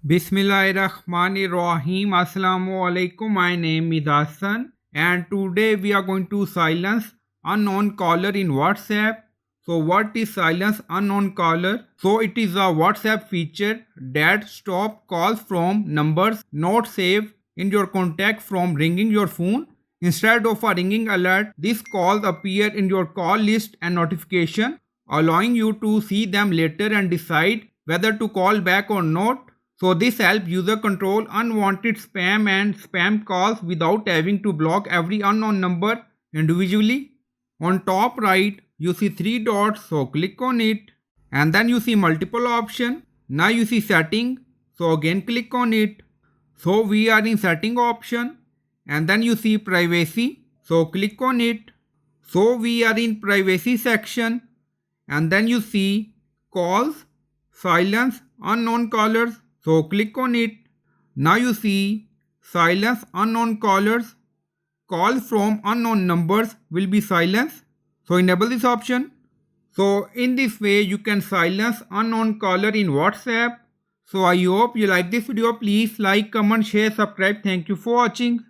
Bismillahirrahmanirrahim. Assalamu alaikum. My name is Hassan, and today we are going to silence unknown caller in WhatsApp. So, what is silence unknown caller? So, it is a WhatsApp feature that stop calls from numbers not saved in your contact from ringing your phone. Instead of a ringing alert, these calls appear in your call list and notification, allowing you to see them later and decide whether to call back or not. So this helps user control unwanted spam and spam calls without having to block every unknown number individually. On top right, you see three dots, so click on it, and then you see multiple option. Now you see setting, so again click on it. So we are in setting option, and then you see privacy, so click on it. So we are in privacy section, and then you see calls, silence unknown callers, so click on it. Now you see silence unknown callers. Calls from unknown numbers will be silenced. So enable this option. So in this way you can silence unknown caller in WhatsApp. So I hope you like this video. Please like, comment, share, subscribe. Thank you for watching.